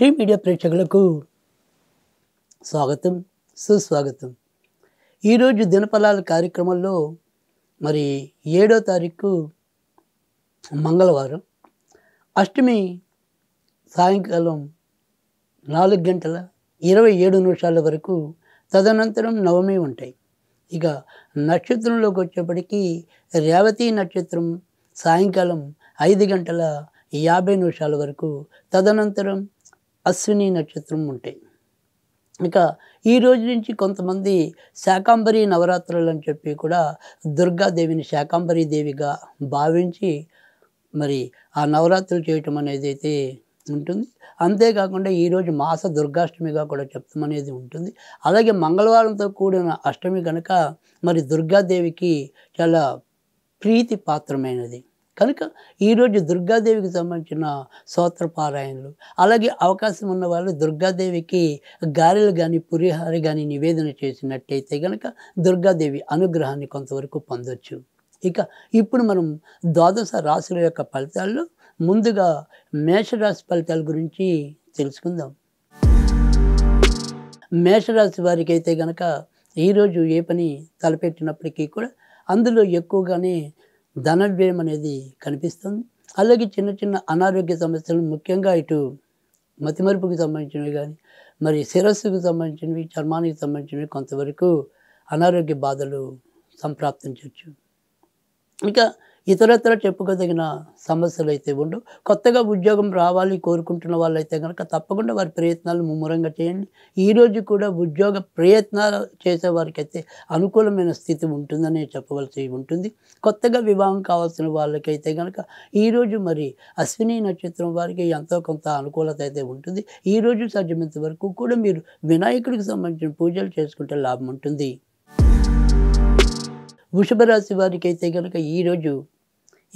Tea media ప్రేక్షకులకు స్వాగతం, సుస్వాగతం. ఈరోజు దినఫలాల కార్యక్రమంలో మరి 7వ తారీఖు మంగళవారం, అష్టమి సాయంకాలం 4:27 వరకు, తదనంతరం నవమి ఉంటాయి. ఇక నక్షత్రంలోకి వచ్చేప్పటికీ రేవతి నక్షత్రం సాయంకాలం 5:50 వరకు, తదనంతరం అశ్విని నక్షత్రం ఉంటాయి. ఇక ఈ రోజు నుంచి కొంతమంది శాకాంబరి నవరాత్రులు అని చెప్పి కూడా దుర్గాదేవిని శాకాంబరి దేవిగా భావించి మరి ఆ నవరాత్రులు చేయటం అనేది అయితే ఉంటుంది. అంతేకాకుండా ఈరోజు మాస దుర్గాష్టమిగా కూడా చెప్తాం అనేది ఉంటుంది. అలాగే మంగళవారంతో కూడిన అష్టమి కనుక మరి దుర్గాదేవికి చాలా ప్రీతి పాత్రమైనది కనుక ఈరోజు దుర్గాదేవికి సంబంధించిన స్తోత్ర పారాయణలు, అలాగే అవకాశం ఉన్న వాళ్ళు దుర్గాదేవికి గారెలు కానీ పులిహోర కానీ నివేదన చేసినట్టయితే కనుక దుర్గాదేవి అనుగ్రహాన్ని కొంతవరకు పొందొచ్చు. ఇక ఇప్పుడు మనం ద్వాదశ రాశుల యొక్క ఫలితాల్లో ముందుగా మేషరాశి ఫలితాల గురించి తెలుసుకుందాం. మేషరాశి వారికి అయితే కనుక ఈరోజు ఏ పని తలపెట్టినప్పటికీ కూడా అందులో ఎక్కువగానే ధన వ్యయం అనేది కనిపిస్తుంది. అలాగే చిన్న చిన్న అనారోగ్య సమస్యలు, ముఖ్యంగా ఇటు మతిమరుపుకి సంబంధించినవి కానీ మరి శిరస్సుకు సంబంధించినవి, చర్మానికి సంబంధించినవి కొంతవరకు అనారోగ్య బాధలు సంప్రాప్తించవచ్చు. ఇంకా ఇతరత్ర చెప్పుకోదగిన సమస్యలు అయితే ఉండవు. కొత్తగా ఉద్యోగం రావాలి కోరుకుంటున్న వాళ్ళైతే కనుక తప్పకుండా వారి ప్రయత్నాలు ముమ్మరంగా చేయండి. ఈరోజు కూడా ఉద్యోగ ప్రయత్నాలు చేసేవారికైతే అనుకూలమైన స్థితి ఉంటుందని చెప్పవలసి ఉంటుంది. కొత్తగా వివాహం కావాల్సిన వాళ్ళకైతే కనుక ఈరోజు మరి అశ్విని నక్షత్రం వారికి ఎంతో కొంత అనుకూలత అయితే ఉంటుంది. ఈరోజు సాధ్యమైనంత వరకు కూడా మీరు వినాయకుడికి సంబంధించిన పూజలు చేసుకుంటే లాభం ఉంటుంది. వృషభ రాశి వారికి అయితే కనుక ఈరోజు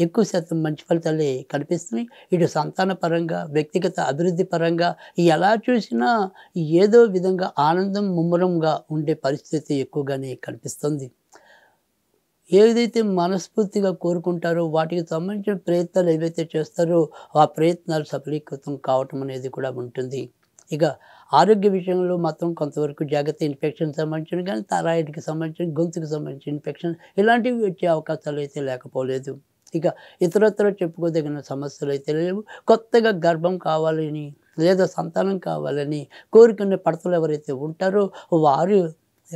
ఎక్కువ శాతం మంచి ఫలితాలే కనిపిస్తున్నాయి. ఇటు సంతాన పరంగా, వ్యక్తిగత అభివృద్ధి పరంగా ఎలా చూసినా ఏదో విధంగా ఆనందం ముమ్మరంగా ఉండే పరిస్థితి ఎక్కువగానే కనిపిస్తుంది. ఏదైతే మనస్ఫూర్తిగా కోరుకుంటారో వాటికి సంబంధించిన ప్రయత్నాలు ఏవైతే చేస్తారో ఆ ప్రయత్నాలు సఫలీకృతం కావటం అనేది కూడా ఉంటుంది. ఇక ఆరోగ్య విషయంలో మాత్రం కొంతవరకు జాగ్రత్త, ఇన్ఫెక్షన్ సంబంధించిన కానీ థైరాయిడ్కి సంబంధించిన, గొంతుకు సంబంధించిన ఇన్ఫెక్షన్ ఇలాంటివి వచ్చే అవకాశాలు అయితే లేకపోలేదు. ఇక ఇతరత్ర చెప్పుకోదగిన సమస్యలు అయితే లేవు. కొత్తగా గర్భం కావాలని లేదా సంతానం కావాలని కోరుకునే పడతలు ఎవరైతే ఉంటారో వారి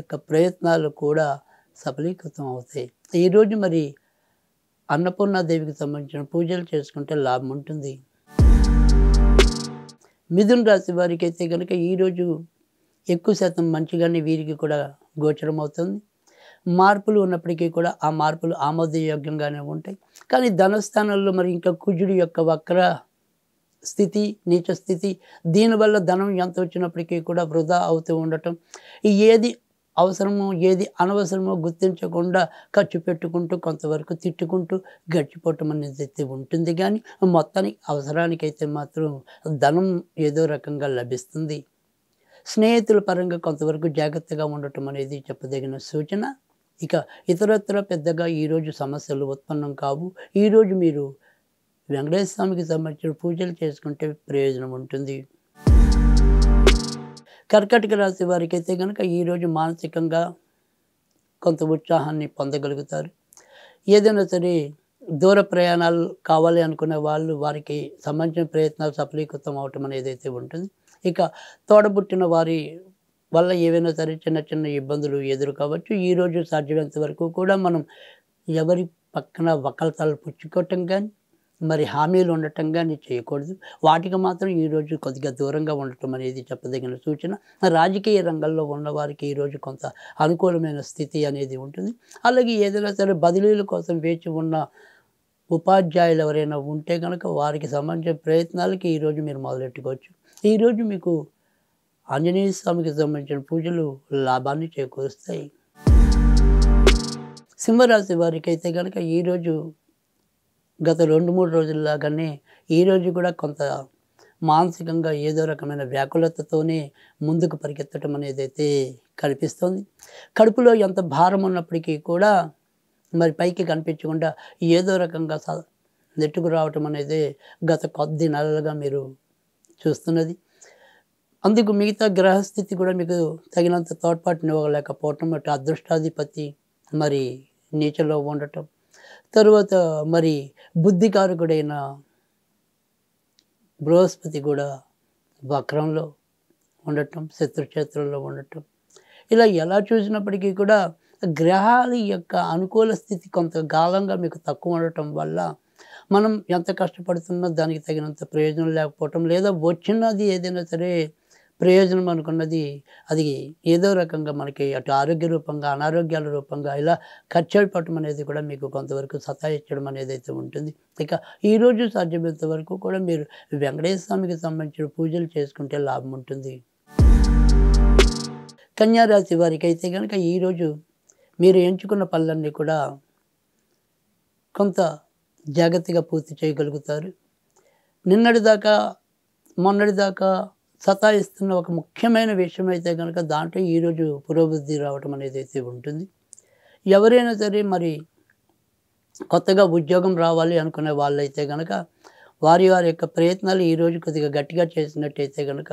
యొక్క ప్రయత్నాలు కూడా సఫలీకృతం అవుతాయి. ఈరోజు మరి అన్నపూర్ణాదేవికి సంబంధించిన పూజలు చేసుకుంటే లాభం ఉంటుంది. మిథున రాశి వారికి అయితే కనుక ఈరోజు ఎక్కువ శాతం మంచిగానే వీరికి కూడా గోచరం అవుతుంది. మార్పులు ఉన్నప్పటికీ కూడా ఆ మార్పులు ఆమోదయోగ్యంగానే ఉంటాయి. కానీ ధనస్థానంలో మరి ఇంకా కుజుడి యొక్క వక్ర స్థితి, నీచ స్థితి, దీనివల్ల ధనం ఎంత వచ్చినప్పటికీ కూడా వృధా అవుతూ ఉండటం, ఏది అవసరమో ఏది అనవసరమో గుర్తించకుండా ఖర్చు పెట్టుకుంటూ కొంతవరకు తిట్టుకుంటూ గడిచిపోవటం అనేది అయితే ఉంటుంది. కానీ మొత్తానికి అవసరానికైతే మాత్రం ధనం ఏదో రకంగా లభిస్తుంది. స్నేహితుల పరంగా కొంతవరకు జాగ్రత్తగా ఉండటం అనేది చెప్పదగిన సూచన. ఇక ఇతరత్ర పెద్దగా ఈరోజు సమస్యలు ఉత్పన్నం కావు. ఈరోజు మీరు వెంకటేశ్వర స్వామికి సంబంధించిన పూజలు చేసుకుంటే ప్రయోజనం ఉంటుంది. కర్కాటక రాశి వారికి అయితే కనుక ఈరోజు మానసికంగా కొంత ఉత్సాహాన్ని పొందగలుగుతారు. ఏదైనా సరే దూర ప్రయాణాలు కావాలి అనుకునే వాళ్ళు వారికి సంబంధించిన ప్రయత్నాలు సఫలీకృతం అవటం అనేది అయితే ఉంటుంది. ఇక తోడబుట్టిన వారి వల్ల ఏవైనా సరే చిన్న చిన్న ఇబ్బందులు ఎదురు కావచ్చు. ఈరోజు సాధ్యమైనంత వరకు కూడా మనం ఎవరి పక్కన వకాల్తాలు పుచ్చుకోవటం కానీ మరి హామీలు ఉండటం కానీ చేయకూడదు. వాటికి మాత్రం ఈరోజు కొద్దిగా దూరంగా ఉండటం అనేది చెప్పదగిన సూచన. రాజకీయ రంగంలో ఉన్నవారికి ఈరోజు కొంత అనుకూలమైన స్థితి అనేది ఉంటుంది. అలాగే ఏదైనా సరే బదిలీల కోసం వేచి ఉన్న ఉపాధ్యాయులు ఎవరైనా ఉంటే కనుక వారికి సంబంధించిన ప్రయత్నాలకి ఈరోజు మీరు మొదలెట్టుకోవచ్చు. ఈరోజు మీకు ఆంజనేయ స్వామికి సంబంధించిన పూజలు లాభాన్ని చేకూరుస్తాయి. సింహరాశి వారికి అయితే కనుక ఈరోజు గత 2-3 రోజుల్లాగానే ఈరోజు కూడా కొంత మానసికంగా ఏదో రకమైన వ్యాకులతతోనే ముందుకు పరిగెత్తడం అనేది అయితే కనిపిస్తుంది. కడుపులో ఎంత భారం ఉన్నప్పటికీ కూడా మరి పైకి కనిపించకుండా ఏదో రకంగా నెట్టుకు రావటం అనేది గత కొద్ది నెలలుగా మీరు చూస్తున్నది. అందుకు మిగతా గ్రహస్థితి కూడా మీకు తగినంత తోడ్పాటునివ్వలేకపోవటం, అటు అదృష్టాధిపతి మరి నీచలో ఉండటం, తరువాత మరి బుద్ధికారకుడైన బృహస్పతి కూడా వక్రంలో ఉండటం, శత్రుక్షేత్రంలో ఉండటం, ఇలా ఎలా చూసినప్పటికీ కూడా గ్రహాల యొక్క అనుకూల స్థితి కొంతకాలంగా మీకు తక్కువ ఉండటం వల్ల మనం ఎంత కష్టపడుతున్నా దానికి తగినంత ప్రయోజనం లేకపోవటం, లేదా వచ్చినది ఏదైనా సరే ప్రయోజనం అనుకున్నది అది ఏదో రకంగా మనకి అటు ఆరోగ్య రూపంగా, అనారోగ్యాల రూపంగా ఇలా ఖర్చు అయిపోవటం అనేది కూడా మీకు కొంతవరకు సతాయించడం అనేది అయితే ఉంటుంది. ఇక ఈరోజు సాధ్యమైనంత వరకు కూడా మీరు వెంకటేశ్వర స్వామికి సంబంధించిన పూజలు చేసుకుంటే లాభం ఉంటుంది. కన్యా రాశి వారికి అయితే కనుక ఈరోజు మీరు ఎంచుకున్న పనులన్నీ కూడా కొంత జాగ్రత్తగా పూర్తి చేయగలుగుతారు. నిన్నటిదాకా మొన్నటిదాకా సతాయిస్తున్న ఒక ముఖ్యమైన విషయం అయితే కనుక దాంట్లో ఈరోజు పురోభివృద్ధి రావటం అనేది అయితే ఉంటుంది. ఎవరైనా సరే మరి కొత్తగా ఉద్యోగం రావాలి అనుకునే వాళ్ళైతే కనుక వారి యొక్క ప్రయత్నాలు ఈరోజు కొద్దిగా గట్టిగా చేసినట్టయితే కనుక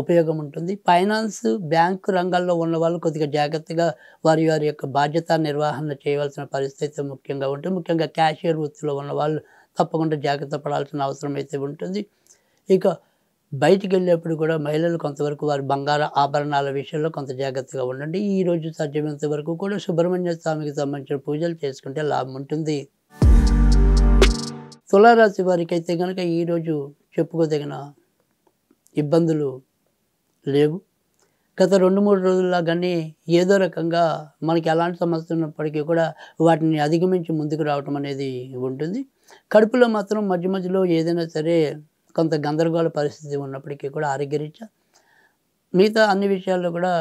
ఉపయోగం ఉంటుంది. ఫైనాన్స్, బ్యాంకు రంగాల్లో ఉన్న వాళ్ళు కొద్దిగా జాగ్రత్తగా వారి యొక్క బాధ్యత నిర్వహణ చేయవలసిన పరిస్థితి ముఖ్యంగా ఉంటుంది. ముఖ్యంగా క్యాషియర్ వృత్తిలో ఉన్న వాళ్ళు తప్పకుండా జాగ్రత్త పడాల్సిన అవసరం అయితే ఉంటుంది. ఇక బయటికి వెళ్ళేప్పుడు కూడా మహిళలు కొంతవరకు వారి బంగారు ఆభరణాల విషయంలో కొంత జాగ్రత్తగా ఉండండి. ఈరోజు సాధ్యమైనంత వరకు కూడా సుబ్రహ్మణ్య స్వామికి సంబంధించిన పూజలు చేసుకుంటే లాభం ఉంటుంది. తులారాశి వారికి అయితే కనుక ఈరోజు చెప్పుకోదగిన ఇబ్బందులు లేవు. గత 2-3 రోజుల్లాగానే ఏదో రకంగా మనకి ఎలాంటి సమస్య ఉన్నప్పటికీ కూడా వాటిని అధిగమించి ముందుకు రావటం అనేది ఉంటుంది. కడుపులో మాత్రం మధ్య మధ్యలో ఏదైనా సరే కొంత గందరగోళ పరిస్థితి ఉన్నప్పటికీ కూడా ఆరోగ్యరీత్యా మిగతా అన్ని విషయాల్లో కూడా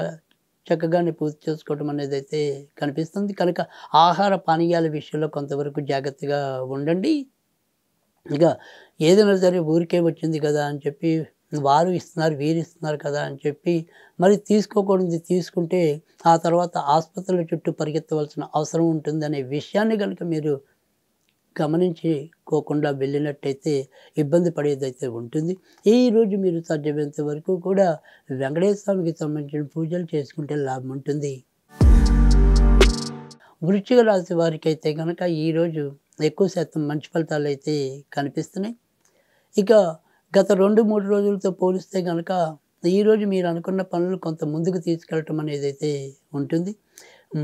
చక్కగానే పూర్తి చేసుకోవటం అనేది అయితే కనిపిస్తుంది. కనుక ఆహార పానీయాల విషయంలో కొంతవరకు జాగ్రత్తగా ఉండండి. ఇక ఏదైనా సరే ఊరికే వచ్చింది కదా అని చెప్పి వారు ఇస్తున్నారు, వీరు ఇస్తున్నారు కదా అని చెప్పి మరి తీసుకోకూడదు తీసుకుంటే ఆ తర్వాత ఆసుపత్రుల చుట్టూ పరిగెత్తవలసిన అవసరం ఉంటుందనే విషయాన్ని కనుక మీరు గమనించుకోకుండా వెళ్ళినట్టయితే ఇబ్బంది పడేదైతే ఉంటుంది. ఈరోజు మీరు సాధ్యమైనంత వరకు కూడా వెంకటేశ్వర స్వామికి సంబంధించిన పూజలు చేసుకుంటే లాభం ఉంటుంది. వృశ్చిక రాశి వారికి అయితే కనుక ఈరోజు ఎక్కువ శాతం మంచి ఫలితాలు అయితే కనిపిస్తున్నాయి. ఇక గత 2-3 రోజులతో పోలిస్తే కనుక ఈరోజు మీరు అనుకున్న పనులు కొంత ముందుకు తీసుకెళ్ళటం అనేది అయితే ఉంటుంది.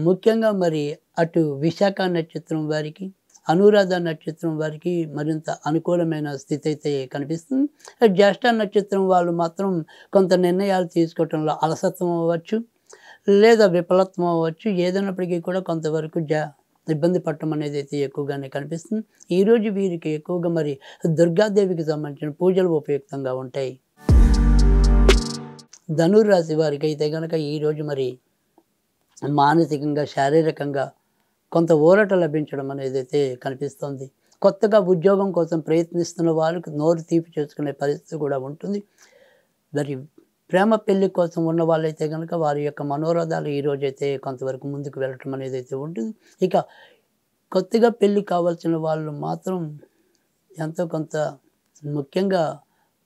ముఖ్యంగా మరి అటు విశాఖ నక్షత్రం వారికి, అనురాధ నక్షత్రం వారికి మరింత అనుకూలమైన స్థితి అయితే కనిపిస్తుంది. జ్యేష్ఠ నక్షత్రం వాళ్ళు మాత్రం కొంత నిర్ణయాలు తీసుకోవటంలో అలసత్వం అవ్వచ్చు, లేదా విఫలత్వం అవ్వచ్చు. ఏదైనప్పటికీ కూడా కొంతవరకు ఇబ్బంది పడటం అనేది అయితే ఎక్కువగానే కనిపిస్తుంది. ఈరోజు వీరికి ఎక్కువగా మరి దుర్గాదేవికి సంబంధించిన పూజలు ఉపయుక్తంగా ఉంటాయి. ధనుర్రాశి వారికి అయితే కనుక ఈరోజు మరి మానసికంగా, శారీరకంగా కొంత ఊరట లభించడం అనేది అయితే కనిపిస్తుంది. కొత్తగా ఉద్యోగం కోసం ప్రయత్నిస్తున్న వాళ్ళకి నోరు తీపి చేసుకునే పరిస్థితి కూడా ఉంటుంది. మరి ప్రేమ పెళ్లి కోసం ఉన్న వాళ్ళైతే కనుక వారి యొక్క మనోరథాలు ఈరోజైతే కొంతవరకు ముందుకు వెళ్ళటం అనేది అయితే ఉంటుంది. ఇక కొత్తగా పెళ్ళి కావాల్సిన వాళ్ళు మాత్రం ఎంతో కొంత ముఖ్యంగా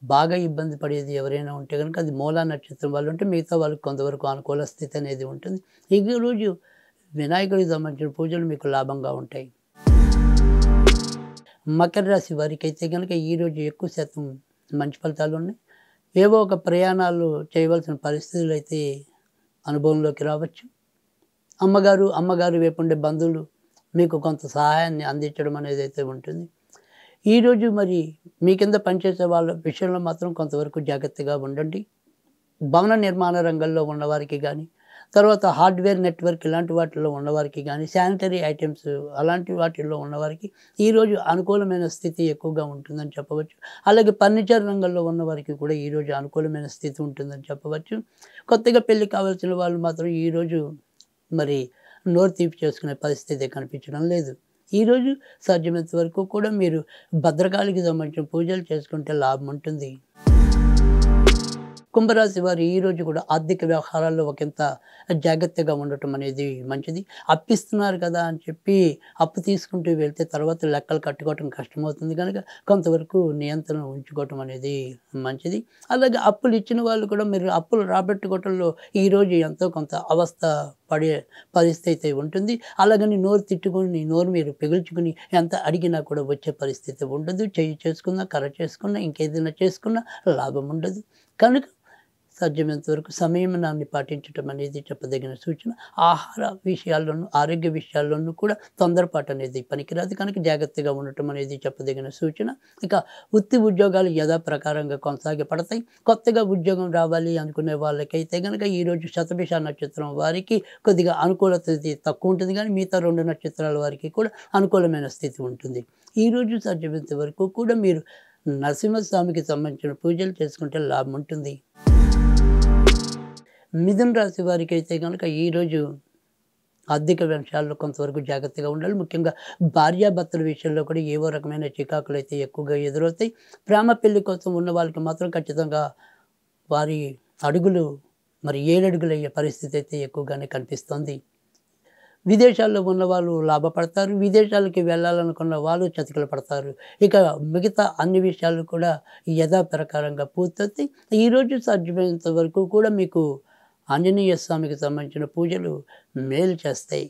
బాగా ఇబ్బంది పడేది ఎవరైనా ఉంటే కనుక అది మూలా నక్షత్రం వాళ్ళు ఉంటే మిగతా వాళ్ళకి కొంతవరకు అనుకూల స్థితి అనేది ఉంటుంది. ఈరోజు వినాయకుడికి సంబంధించిన పూజలు మీకు లాభంగా ఉంటాయి. మకర రాశి వారికి అయితే కనుక ఈరోజు ఎక్కువ శాతం మంచి ఫలితాలు ఉన్నాయి. ఏవో ఒక ప్రయాణాలు చేయవలసిన పరిస్థితులు అయితే అనుభవంలోకి రావచ్చు. అమ్మగారు వైపు ఉండే బంధువులు మీకు కొంత సహాయాన్ని అందించడం అనేది అయితే ఉంటుంది. ఈరోజు మరి మీ కింద పనిచేసే వాళ్ళ విషయంలో మాత్రం కొంతవరకు జాగ్రత్తగా ఉండండి. భవన నిర్మాణ రంగంలో ఉన్నవారికి కానీ, తర్వాత హార్డ్వేర్ నెట్వర్క్ ఇలాంటి వాటిల్లో ఉన్నవారికి కానీ, శానిటరీ ఐటమ్స్ అలాంటి వాటిల్లో ఉన్నవారికి ఈరోజు అనుకూలమైన స్థితి ఎక్కువగా ఉంటుందని చెప్పవచ్చు. అలాగే ఫర్నిచర్ రంగంలో ఉన్నవారికి కూడా ఈరోజు అనుకూలమైన స్థితి ఉంటుందని చెప్పవచ్చు. కొత్తగా పెళ్లి కావాల్సిన వాళ్ళు మాత్రం ఈరోజు మరి నోరు తీపి చేసుకునే పరిస్థితి కనిపించడం లేదు. ఈరోజు సాధ్యమైనంత వరకు కూడా మీరు భద్రకాళికి సంబంధించిన పూజలు చేసుకుంటే లాభం ఉంటుంది. కుంభరాశి వారు ఈరోజు కూడా ఆర్థిక వ్యవహారాల్లో ఒకంత జాగ్రత్తగా ఉండటం అనేది మంచిది. అప్పిస్తున్నారు కదా అని చెప్పి అప్పు తీసుకుంటూ వెళ్తే తర్వాత లెక్కలు కట్టుకోవటం కష్టమవుతుంది కనుక కొంతవరకు నియంత్రణ ఉంచుకోవటం అనేది మంచిది. అలాగే అప్పులు ఇచ్చిన వాళ్ళు కూడా మీరు అప్పులు రాబట్టుకోవటంలో ఈరోజు ఎంతో కొంత అవస్థ పడే పరిస్థితి ఉంటుంది. అలాగని నోరు తిట్టుకొని నోరు మీరు పిగుల్చుకుని ఎంత అడిగినా కూడా వచ్చే పరిస్థితి ఉండదు. చెయ్యి చేసుకున్నా, కర్ర చేసుకున్నా, ఇంకేదైనా చేసుకున్నా లాభం ఉండదు. కనుక సాధ్యమైనంత వరకు సంయమనాన్ని పాటించడం అనేది చెప్పదగిన సూచన. ఆహార విషయాల్లోనూ, ఆరోగ్య విషయాల్లోనూ కూడా తొందరపాటు అనేది పనికిరాదు కనుక జాగ్రత్తగా ఉండటం అనేది చెప్పదగిన సూచన. ఇక వృత్తి ఉద్యోగాలు యథాప్రకారంగా కొనసాగపడతాయి. కొత్తగా ఉద్యోగం రావాలి అనుకునే వాళ్ళకైతే కనుక ఈరోజు శతభిష నక్షత్రం వారికి కొద్దిగా అనుకూలత తక్కువ ఉంటుంది, కానీ మిగతా 2 నక్షత్రాల వారికి కూడా అనుకూలమైన స్థితి ఉంటుంది. ఈరోజు సాధ్యమైనంత వరకు కూడా మీరు నరసింహస్వామికి సంబంధించిన పూజలు చేసుకుంటే లాభం ఉంటుంది. మిథున రాశి వారికి అయితే కనుక ఈరోజు ఆర్థిక విషయాల్లో కొంతవరకు జాగ్రత్తగా ఉండాలి. ముఖ్యంగా భార్యాభర్తల విషయంలో కూడా ఏవో రకమైన చికాకులు అయితే ఎక్కువగా ఎదురవుతాయి. ప్రేమ పెళ్లి కోసం ఉన్న వాళ్ళకి మాత్రం ఖచ్చితంగా వారి అడుగులు 7 అడుగులు అయ్యే పరిస్థితి అయితే ఎక్కువగానే కనిపిస్తుంది. విదేశాల్లో ఉన్నవాళ్ళు లాభపడతారు. విదేశాలకి వెళ్ళాలనుకున్న వాళ్ళు చతికిల పడతారు. ఇక మిగతా అన్ని విషయాలు కూడా యథాప్రకారంగా పూర్తవుతాయి. ఈరోజు సాధ్యమైనంత వరకు కూడా మీకు ఆంజనేయ స్వామికి సంబంధించిన పూజలు మేలు చేస్తాయి.